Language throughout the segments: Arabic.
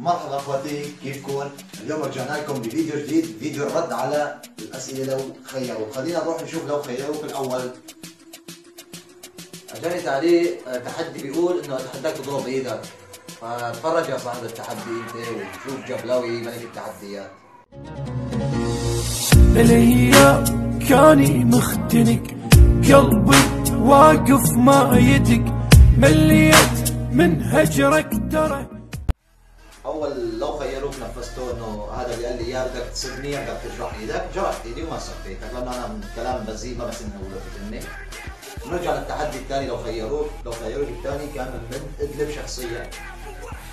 مرحبا اخواتي، كيفكم؟ اليوم رجعنا لكم بفيديو جديد، فيديو الرد على الاسئله لو خيروا. خلينا نروح نشوف لو خيروك الاول. اجاني تعليق تحدي بيقول انه اتحداك تضرب ايدك، فتفرج يا صاحب التحدي انت وشوف جبلاوي ملك التحديات. الايام كاني مختنق، قلبي واقف ما يدق، مليت من هجرك ترى. اول لو خيروك نفذته انه هذا اللي قال لي يا بدك تسبني يا بدك تجرح ايدك، جرحت ايدي وما سبيتك لانه انا من كلام بذيء ما بس انه اقوله في الدنيا. نرجع للتحدي الثاني. لو خيروك الثاني كان من ادلب شخصيا.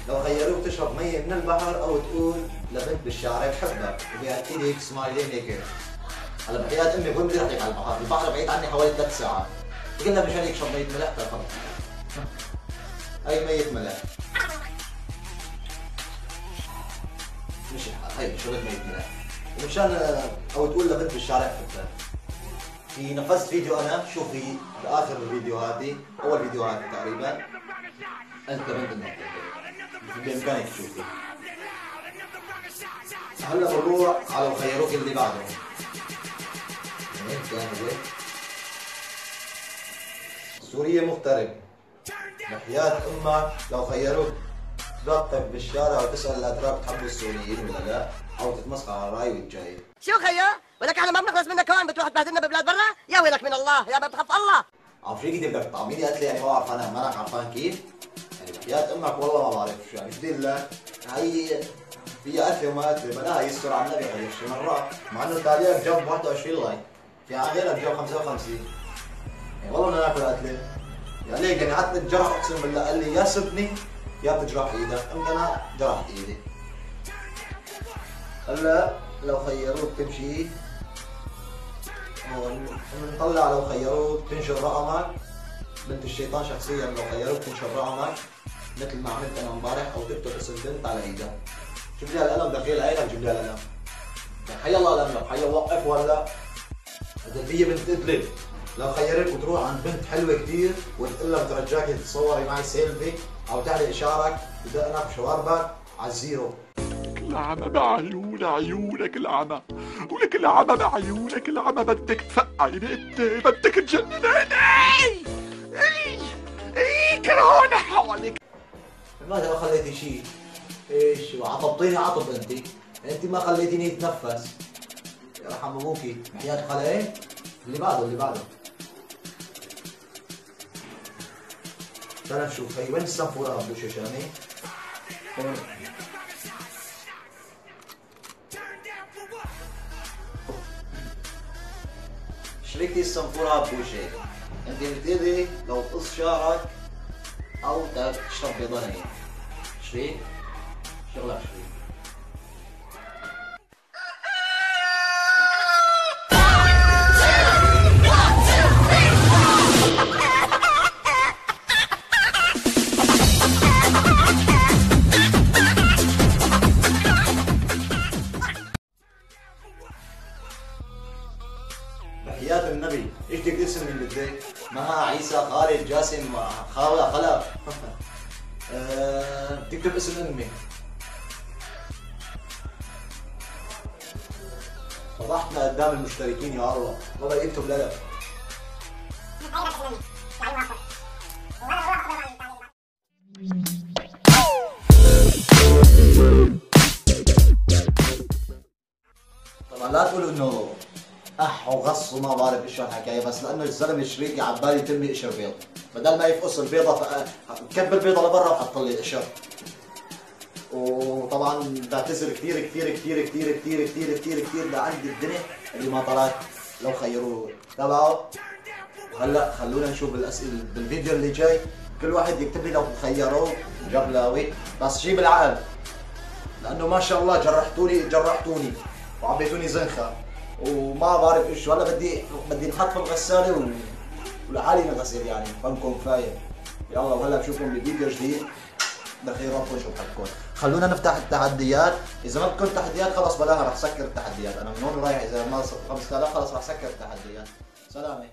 لو خيروك تشرب مية من البحر او تقول لبنت بالشارع بحبك وبايديك سمايلين هيك. هلا بحياة امي وين بدي احكي على البحر؟ البحر بعيد عني حوالي 3 ساعات. قلنا لها مشان هيك شرب مية ملح تاخذ. اي مية ملح. مش هي شربت مية ملح. ومشان او تقول لبنت بالشارع بحبك. في نفذت فيديو انا، شوفي باخر الفيديوهاتي، اول فيديوهاتي تقريبا، قلت لبنت انها بحبك. بامكانك تشوفي. هلا بنروح على الخيروك اللي بعده. سورية مغترب. بحياة امك لو خيروك ترقب بالشارع وتسال الاتراك بتحبوا السوريين ولا لا، او تتمسخر على الراي والجاي. شو خيا؟ ولك احنا ما بنخلص منك هون، بتروح تبهدلنا ببلاد برا؟ يا ويلك من الله، يا ما بتخاف الله. عفريك انت بدك تطعميني؟ قالت لي يعني ما بعرف انا، ما انا عرفان كيف؟ يعني بحياة امك والله ما بعرف شو يعني، شو بدي لك؟ هي فيها قتله وما قتله، بلاها يستر على النبي خير شي مرات، مع انه تعليقك جاب 21 لايك، في على غيرك جاب 55. يعني والله بدنا ناكل قتله. يعني ليك يعني حتى الجرح اقسم بالله قال لي يا سبني يا بتجرح ايدك، قمت انا جرحت ايدي. هلا لو خيروك تمشي هون بنطلع، لو خيروك تنشر رقمك، بنت الشيطان شخصيا لو خيروك تنشر رقمك مثل ما عملت انا امبارح، او تكتب اسم بنت على ايدها. جيب لي القلم دخيل عينك، جيب لي القلم. يعني حي الله قلم لك، حي وقف ولا اذا هي بنت ادلب. لو خيروك وتروح عند بنت حلوه كثير وتقول لها بترجاكي تتصوري معي سيلفي او تعلق شعرك بدقنك وشواربك على الزيرو. العمى بعيون عيونك العمى، ولك العمى بعيونك العمى، بدك تفقعيني انت، بدك تجنني. اي كرهوني حواليك. لماذا ما خليتي شيء؟ ايش وعطبتيني عطب انت ما خليتيني اتنفس. يرحم ابوكي بحياة خلقي. اللي بعده تعال نشوف هي وين السنفورة ابو ششامي؟ شريكتي السنفورة بوشي، انت بتقدري لو تقص شعرك او تشرب بيضانية. شريك شغلك شريك. بحياة النبي ايش بدك اسم من بدك؟ مها عيسى خالد جاسم خاوة خلف. تكتب اسم امي. فضحتنا قدام المشتركين يا الله، ما بقى يكتب لنا. طبعا لا تقولوا انه وغص وما بعرف ايش الحكايه، بس لانه الزلمه شريكي عبالي ترمي قشر بيض، بدل ما يفقص البيضه كب البيضه لبرا وحط لي قشر. وطبعا بعتذر كثير كثير كثير كثير كثير كثير كثير كثير لعندي الدنيا اللي ما طلعت لو خيروه تبعه. هلا خلونا نشوف الاسئله بالفيديو اللي جاي، كل واحد يكتب لي لو خيروه جبلاوي، بس شي بالعقل لانه ما شاء الله جرحتوني وعبيتوني زنخه وما بعرف ايش. هلا بدي نحط في الغساله ولحالي نغسل، يعني فمكم كفايه. يلا وهلا بشوفكم بفيديو جديد، بخيراتكم شو بحبكم. خلونا نفتح التحديات، اذا ما بدكم تحديات خلص بلاها، رح سكر التحديات. انا من هون رايح اذا ما 5000 خلص رح سكر التحديات. سلامة.